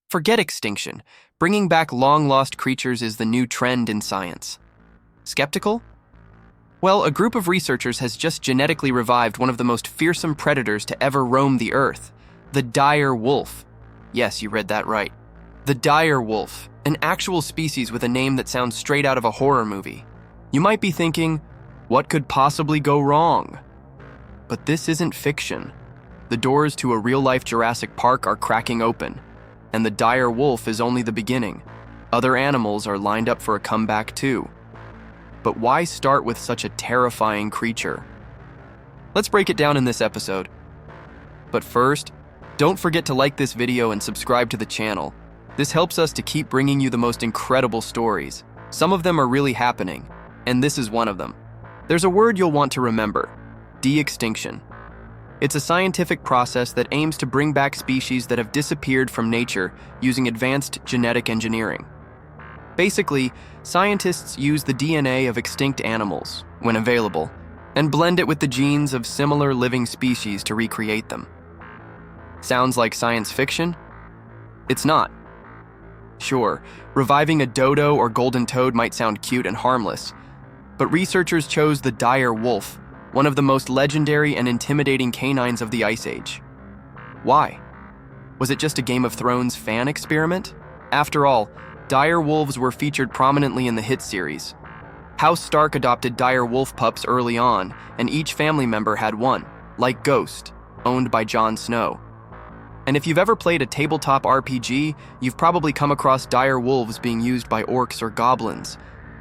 Forget extinction. Bringing back long-lost creatures is the new trend in science. Skeptical? Well, a group of researchers has just genetically revived one of the most fearsome predators to ever roam the Earth, the dire wolf. Yes, you read that right. The dire wolf, an actual species with a name that sounds straight out of a horror movie. You might be thinking, what could possibly go wrong? But this isn't fiction. The doors to a real-life Jurassic Park are cracking open, and the dire wolf is only the beginning. Other animals are lined up for a comeback too. But why start with such a terrifying creature? Let's break it down in this episode. But first, don't forget to like this video and subscribe to the channel. This helps us to keep bringing you the most incredible stories. Some of them are really happening, and this is one of them. There's a word you'll want to remember: de-extinction. It's a scientific process that aims to bring back species that have disappeared from nature using advanced genetic engineering. Basically, scientists use the DNA of extinct animals, when available, and blend it with the genes of similar living species to recreate them. Sounds like science fiction? It's not. Sure, reviving a dodo or golden toad might sound cute and harmless, but researchers chose the dire wolf, one of the most legendary and intimidating canines of the Ice Age. Why? Was it just a Game of Thrones fan experiment? After all, dire wolves were featured prominently in the hit series. House Stark adopted dire wolf pups early on, and each family member had one, like Ghost, owned by Jon Snow. And if you've ever played a tabletop RPG, you've probably come across dire wolves being used by orcs or goblins.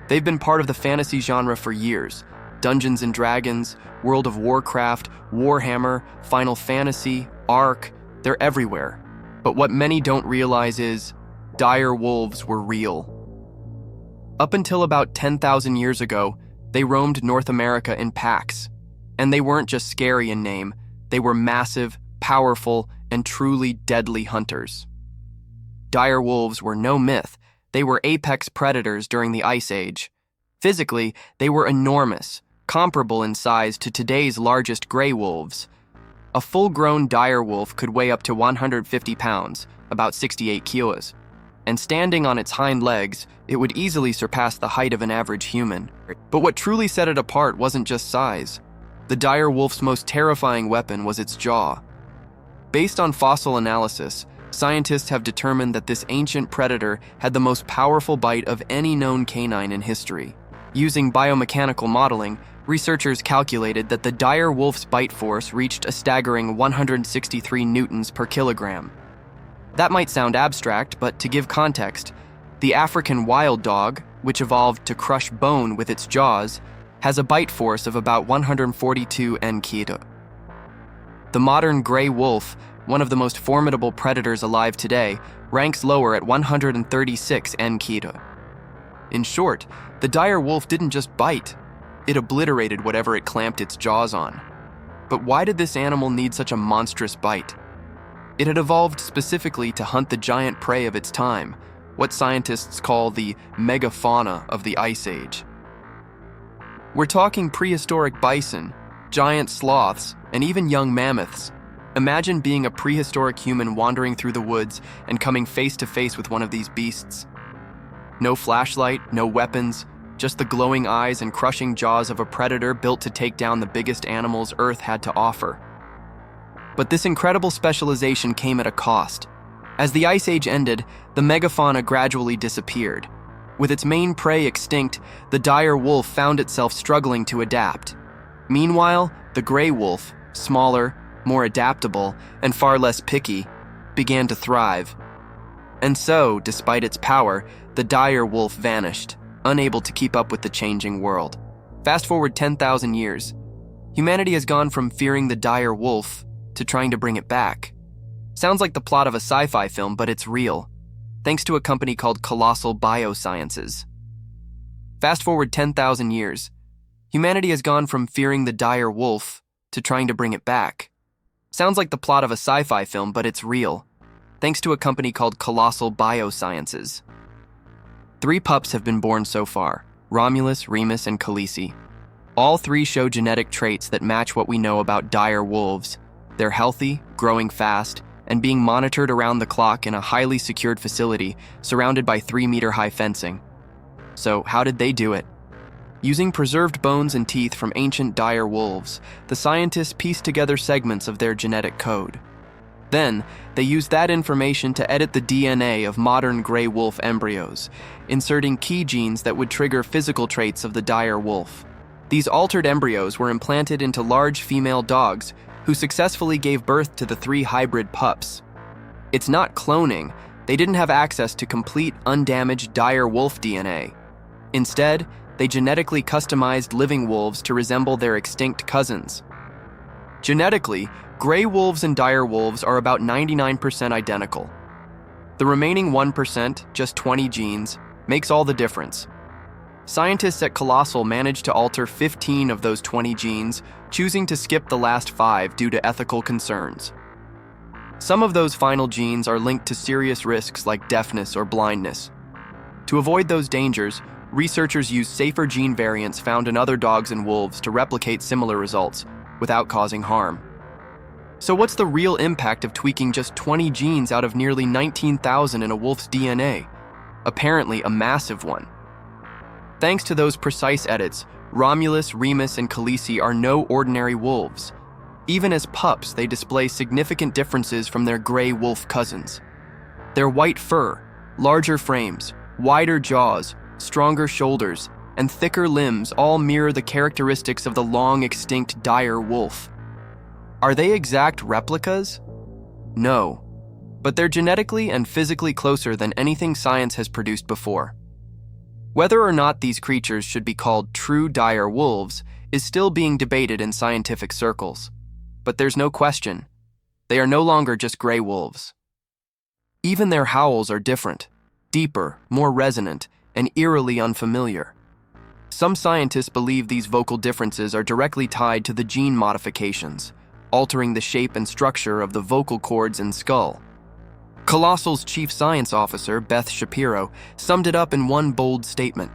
They've been part of the fantasy genre for years. Dungeons & Dragons, World of Warcraft, Warhammer, Final Fantasy, Ark, they're everywhere. But what many don't realize is, dire wolves were real. Up until about 10,000 years ago, they roamed North America in packs. And they weren't just scary in name, they were massive, powerful, and truly deadly hunters. Dire wolves were no myth, they were apex predators during the Ice Age. Physically, they were enormous, comparable in size to today's largest gray wolves. A full-grown dire wolf could weigh up to 150 pounds, about 68 kilos. And standing on its hind legs, it would easily surpass the height of an average human. But what truly set it apart wasn't just size. The dire wolf's most terrifying weapon was its jaw. Based on fossil analysis, scientists have determined that this ancient predator had the most powerful bite of any known canine in history. Using biomechanical modeling, researchers calculated that the dire wolf's bite force reached a staggering 163 newtons per kilogram. That might sound abstract, but to give context, the African wild dog, which evolved to crush bone with its jaws, has a bite force of about 142 kg. The modern gray wolf, one of the most formidable predators alive today, ranks lower at 136 kg. In short, the dire wolf didn't just bite, it obliterated whatever it clamped its jaws on. But why did this animal need such a monstrous bite? It had evolved specifically to hunt the giant prey of its time, what scientists call the megafauna of the Ice Age. We're talking prehistoric bison, giant sloths, and even young mammoths. Imagine being a prehistoric human wandering through the woods and coming face to face with one of these beasts. No flashlight, no weapons, just the glowing eyes and crushing jaws of a predator built to take down the biggest animals Earth had to offer. But this incredible specialization came at a cost. As the Ice Age ended, the megafauna gradually disappeared. With its main prey extinct, the dire wolf found itself struggling to adapt. Meanwhile, the gray wolf, smaller, more adaptable, and far less picky, began to thrive. And so, despite its power, the dire wolf vanished, unable to keep up with the changing world. Fast forward 10,000 years. Humanity has gone from fearing the dire wolf to trying to bring it back. Sounds like the plot of a sci-fi film, but it's real, thanks to a company called Colossal Biosciences. Fast forward 10,000 years. Humanity has gone from fearing the dire wolf to trying to bring it back. Sounds like the plot of a sci-fi film, but it's real, thanks to a company called Colossal Biosciences. 3 pups have been born so far: Romulus, Remus, and Khaleesi. All 3 show genetic traits that match what we know about dire wolves. They're healthy, growing fast, and being monitored around the clock in a highly secured facility surrounded by 3-meter-high fencing. So, how did they do it? Using preserved bones and teeth from ancient dire wolves, the scientists pieced together segments of their genetic code. Then, they used that information to edit the DNA of modern gray wolf embryos, inserting key genes that would trigger physical traits of the dire wolf. These altered embryos were implanted into large female dogs who successfully gave birth to the 3 hybrid pups. It's not cloning. They didn't have access to complete, undamaged dire wolf DNA. Instead, they genetically customized living wolves to resemble their extinct cousins. Genetically, gray wolves and dire wolves are about 99% identical. The remaining 1%, just 20 genes, makes all the difference. Scientists at Colossal managed to alter 15 of those 20 genes, choosing to skip the last 5 due to ethical concerns. Some of those final genes are linked to serious risks like deafness or blindness. To avoid those dangers, researchers used safer gene variants found in other dogs and wolves to replicate similar results without causing harm. So what's the real impact of tweaking just 20 genes out of nearly 19,000 in a wolf's DNA? Apparently a massive one. Thanks to those precise edits, Romulus, Remus, and Khaleesi are no ordinary wolves. Even as pups, they display significant differences from their gray wolf cousins. Their white fur, larger frames, wider jaws, stronger shoulders, and thicker limbs all mirror the characteristics of the long-extinct dire wolf. Are they exact replicas? No, but they're genetically and physically closer than anything science has produced before. Whether or not these creatures should be called true dire wolves is still being debated in scientific circles. But there's no question, they are no longer just gray wolves. Even their howls are different, deeper, more resonant, and eerily unfamiliar. Some scientists believe these vocal differences are directly tied to the gene modifications, altering the shape and structure of the vocal cords and skull. Colossal's chief science officer, Beth Shapiro, summed it up in one bold statement.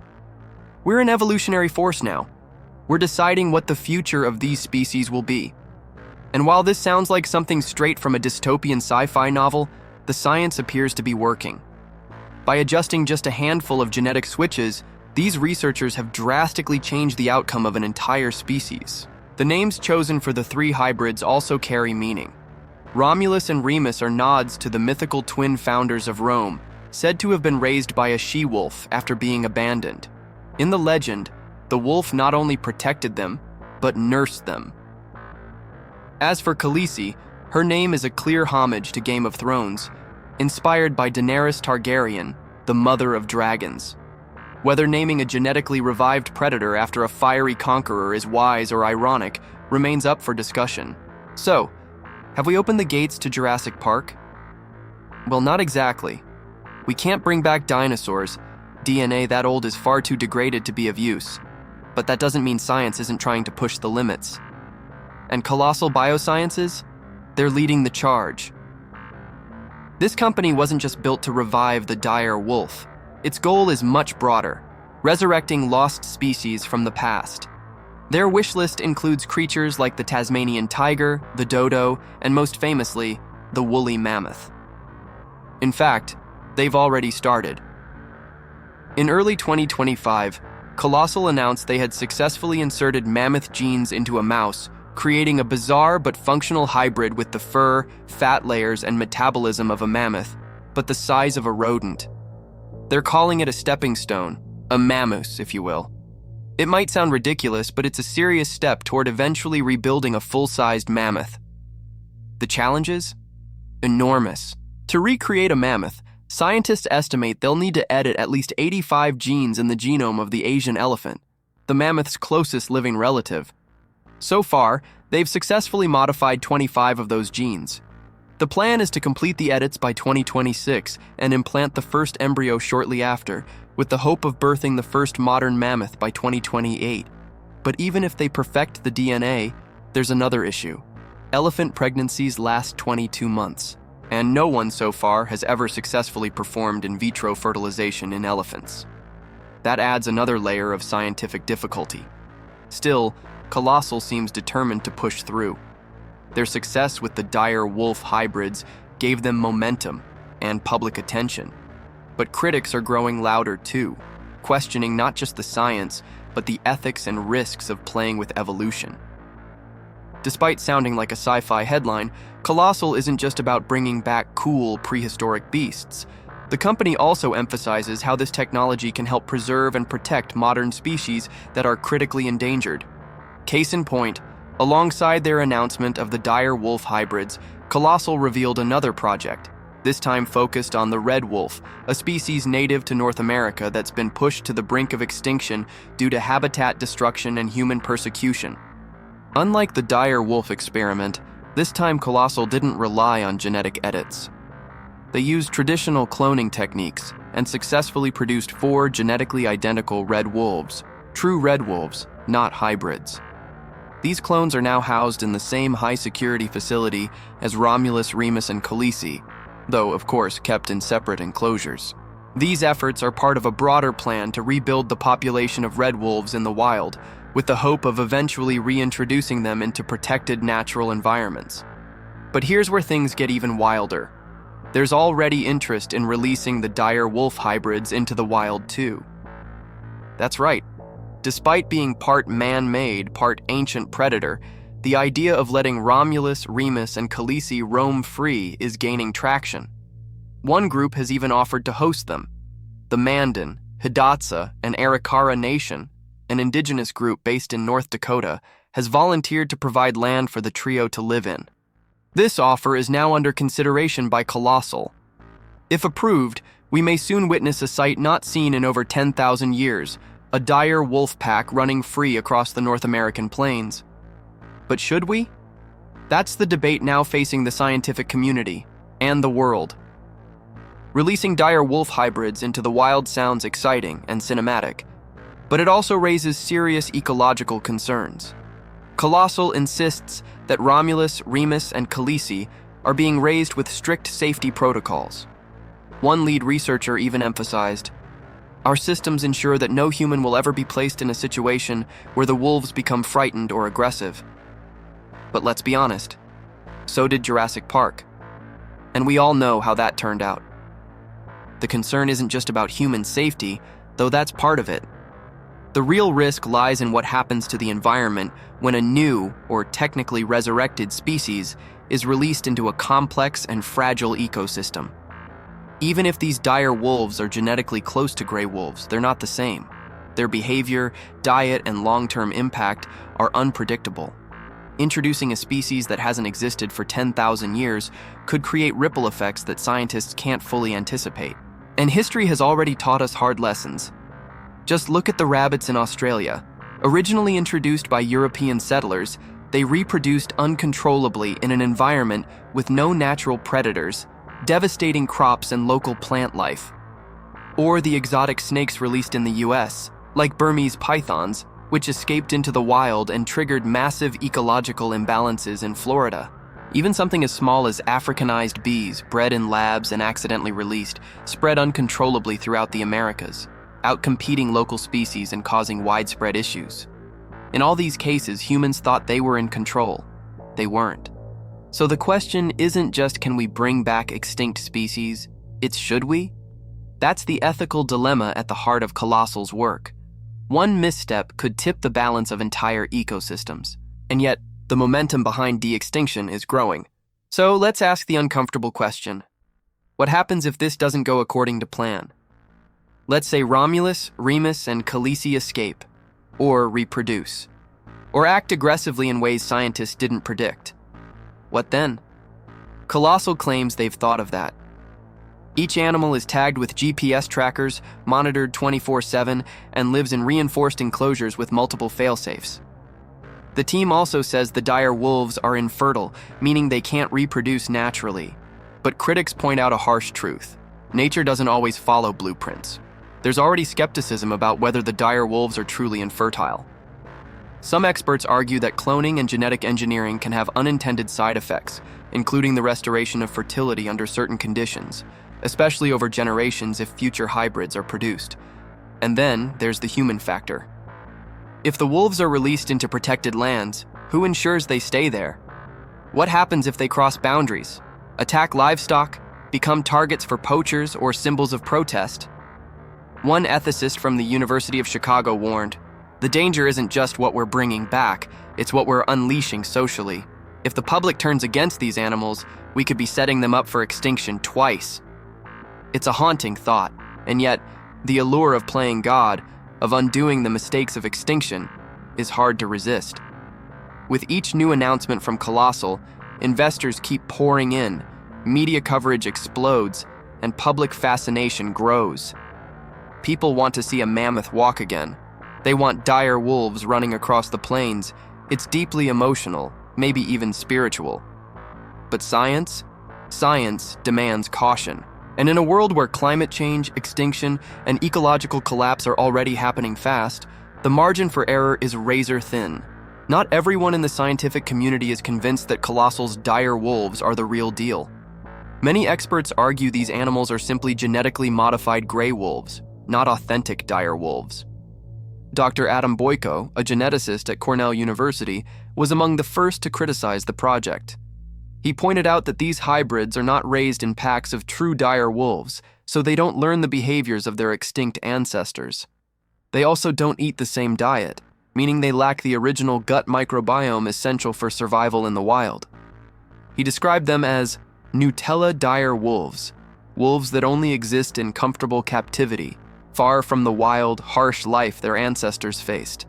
"We're an evolutionary force now. We're deciding what the future of these species will be." And while this sounds like something straight from a dystopian sci-fi novel, the science appears to be working. By adjusting just a handful of genetic switches, these researchers have drastically changed the outcome of an entire species. The names chosen for the 3 hybrids also carry meaning. Romulus and Remus are nods to the mythical twin founders of Rome, said to have been raised by a she-wolf after being abandoned. In the legend, the wolf not only protected them, but nursed them. As for Khaleesi, her name is a clear homage to Game of Thrones, inspired by Daenerys Targaryen, the mother of dragons. Whether naming a genetically revived predator after a fiery conqueror is wise or ironic remains up for discussion. So, have we opened the gates to Jurassic Park? Well, not exactly. We can't bring back dinosaurs. DNA that old is far too degraded to be of use. But that doesn't mean science isn't trying to push the limits. And Colossal Biosciences? They're leading the charge. This company wasn't just built to revive the dire wolf. Its goal is much broader, resurrecting lost species from the past. Their wish list includes creatures like the Tasmanian tiger, the dodo, and most famously, the woolly mammoth. In fact, they've already started. In early 2025, Colossal announced they had successfully inserted mammoth genes into a mouse, creating a bizarre but functional hybrid with the fur, fat layers, and metabolism of a mammoth, but the size of a rodent. They're calling it a stepping stone, a mammoose, if you will. It might sound ridiculous, but it's a serious step toward eventually rebuilding a full-sized mammoth. The challenges? Enormous. To recreate a mammoth, scientists estimate they'll need to edit at least 85 genes in the genome of the Asian elephant, the mammoth's closest living relative. So far, they've successfully modified 25 of those genes. The plan is to complete the edits by 2026 and implant the first embryo shortly after, with the hope of birthing the first modern mammoth by 2028. But even if they perfect the DNA, there's another issue. Elephant pregnancies last 22 months, and no one so far has ever successfully performed in vitro fertilization in elephants. That adds another layer of scientific difficulty. Still, Colossal seems determined to push through. Their success with the dire wolf hybrids gave them momentum and public attention. But critics are growing louder too, questioning not just the science, but the ethics and risks of playing with evolution. Despite sounding like a sci-fi headline, Colossal isn't just about bringing back cool prehistoric beasts. The company also emphasizes how this technology can help preserve and protect modern species that are critically endangered. Case in point, alongside their announcement of the dire wolf hybrids, Colossal revealed another project, this time focused on the red wolf, a species native to North America that's been pushed to the brink of extinction due to habitat destruction and human persecution. Unlike the dire wolf experiment, this time Colossal didn't rely on genetic edits. They used traditional cloning techniques and successfully produced 4 genetically identical red wolves, true red wolves, not hybrids. These clones are now housed in the same high-security facility as Romulus, Remus, and Khaleesi, though, of course, kept in separate enclosures. These efforts are part of a broader plan to rebuild the population of red wolves in the wild, with the hope of eventually reintroducing them into protected natural environments. But here's where things get even wilder. There's already interest in releasing the dire wolf hybrids into the wild too. That's right. Despite being part man-made, part ancient predator, the idea of letting Romulus, Remus, and Khaleesi roam free is gaining traction. One group has even offered to host them. The Mandan, Hidatsa, and Arikara Nation, an indigenous group based in North Dakota, has volunteered to provide land for the trio to live in. This offer is now under consideration by Colossal. If approved, we may soon witness a sight not seen in over 10,000 years, a dire wolf pack running free across the North American plains. But should we? That's the debate now facing the scientific community and the world. Releasing dire wolf hybrids into the wild sounds exciting and cinematic, but it also raises serious ecological concerns. Colossal insists that Romulus, Remus, and Khaleesi are being raised with strict safety protocols. One lead researcher even emphasized, "Our systems ensure that no human will ever be placed in a situation where the wolves become frightened or aggressive." But let's be honest, so did Jurassic Park. And we all know how that turned out. The concern isn't just about human safety, though that's part of it. The real risk lies in what happens to the environment when a new, or technically resurrected species is released into a complex and fragile ecosystem. Even if these dire wolves are genetically close to gray wolves, they're not the same. Their behavior, diet, and long-term impact are unpredictable. Introducing a species that hasn't existed for 10,000 years could create ripple effects that scientists can't fully anticipate. And history has already taught us hard lessons. Just look at the rabbits in Australia. Originally introduced by European settlers, they reproduced uncontrollably in an environment with no natural predators, devastating crops and local plant life. Or the exotic snakes released in the US, like Burmese pythons, which escaped into the wild and triggered massive ecological imbalances in Florida. Even something as small as Africanized bees, bred in labs and accidentally released, spread uncontrollably throughout the Americas, outcompeting local species and causing widespread issues. In all these cases, humans thought they were in control. They weren't. So the question isn't just can we bring back extinct species, it's should we? That's the ethical dilemma at the heart of Colossal's work. One misstep could tip the balance of entire ecosystems. And yet, the momentum behind de-extinction is growing. So let's ask the uncomfortable question. What happens if this doesn't go according to plan? Let's say Romulus, Remus, and Khaleesi escape, or reproduce, or act aggressively in ways scientists didn't predict. What then? Colossal claims they've thought of that. Each animal is tagged with GPS trackers, monitored 24/7, and lives in reinforced enclosures with multiple failsafes. The team also says the dire wolves are infertile, meaning they can't reproduce naturally. But critics point out a harsh truth. Nature doesn't always follow blueprints. There's already skepticism about whether the dire wolves are truly infertile. Some experts argue that cloning and genetic engineering can have unintended side effects, including the restoration of fertility under certain conditions, especially over generations if future hybrids are produced. And then there's the human factor. If the wolves are released into protected lands, who ensures they stay there? What happens if they cross boundaries? attack livestock, become targets for poachers or symbols of protest. One ethicist from the University of Chicago warned, "The danger isn't just what we're bringing back, it's what we're unleashing socially. If the public turns against these animals, we could be setting them up for extinction twice." It's a haunting thought, and yet, the allure of playing God, of undoing the mistakes of extinction, is hard to resist. With each new announcement from Colossal, investors keep pouring in, media coverage explodes, and public fascination grows. People want to see a mammoth walk again. They want dire wolves running across the plains. It's deeply emotional, maybe even spiritual. But science demands caution. And in a world where climate change, extinction, and ecological collapse are already happening fast, the margin for error is razor thin. Not everyone in the scientific community is convinced that Colossal's dire wolves are the real deal. Many experts argue these animals are simply genetically modified gray wolves, not authentic dire wolves. Dr. Adam Boyko, a geneticist at Cornell University, was among the first to criticize the project. He pointed out that these hybrids are not raised in packs of true dire wolves, so they don't learn the behaviors of their extinct ancestors. They also don't eat the same diet, meaning they lack the original gut microbiome essential for survival in the wild. He described them as Nutella dire wolves, wolves that only exist in comfortable captivity, far from the wild, harsh life their ancestors faced.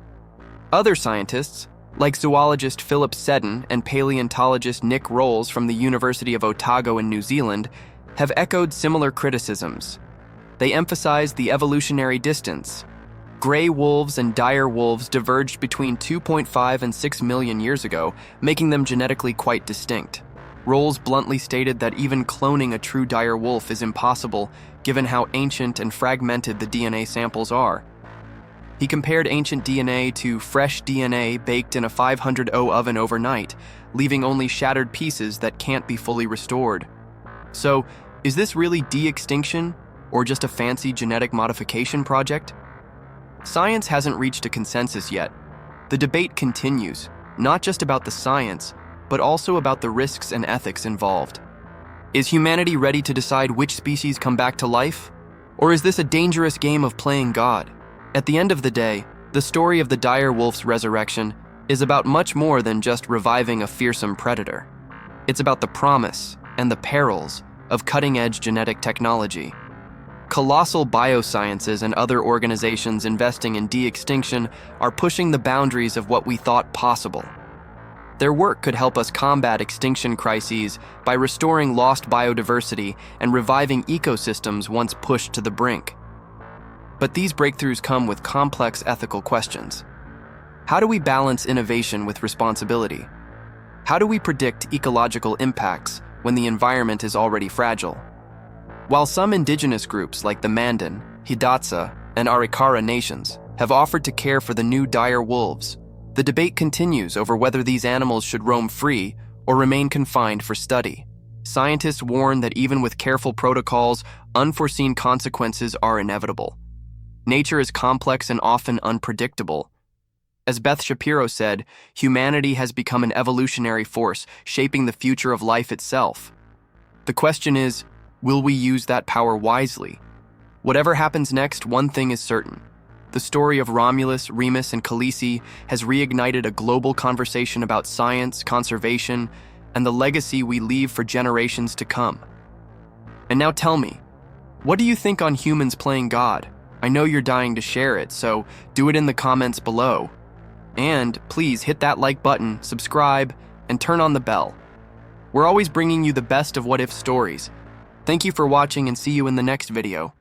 Other scientists, like zoologist Philip Seddon and paleontologist Nick Rolls from the University of Otago in New Zealand, have echoed similar criticisms. They emphasize the evolutionary distance. Gray wolves and dire wolves diverged between 2.5 and 6 million years ago, making them genetically quite distinct. Rolls bluntly stated that even cloning a true dire wolf is impossible, given how ancient and fragmented the DNA samples are. He compared ancient DNA to fresh DNA baked in a 500O oven overnight, leaving only shattered pieces that can't be fully restored. So, is this really de-extinction, or just a fancy genetic modification project? Science hasn't reached a consensus yet. The debate continues, not just about the science, but also about the risks and ethics involved. Is humanity ready to decide which species come back to life? Or is this a dangerous game of playing God? At the end of the day, the story of the dire wolf's resurrection is about much more than just reviving a fearsome predator. It's about the promise and the perils of cutting-edge genetic technology. Colossal Biosciences and other organizations investing in de-extinction are pushing the boundaries of what we thought possible. Their work could help us combat extinction crises by restoring lost biodiversity and reviving ecosystems once pushed to the brink. But these breakthroughs come with complex ethical questions. How do we balance innovation with responsibility? How do we predict ecological impacts when the environment is already fragile? While some indigenous groups like the Mandan, Hidatsa, and Arikara nations have offered to care for the new dire wolves, the debate continues over whether these animals should roam free or remain confined for study. Scientists warn that even with careful protocols, unforeseen consequences are inevitable. Nature is complex and often unpredictable. As Beth Shapiro said, humanity has become an evolutionary force shaping the future of life itself. The question is, will we use that power wisely? Whatever happens next, one thing is certain. The story of Romulus, Remus, and Khaleesi has reignited a global conversation about science, conservation, and the legacy we leave for generations to come. And now tell me, what do you think on humans playing God? I know you're dying to share it, so do it in the comments below. And please hit that like button, subscribe, and turn on the bell. We're always bringing you the best of what-if stories. Thank you for watching and see you in the next video.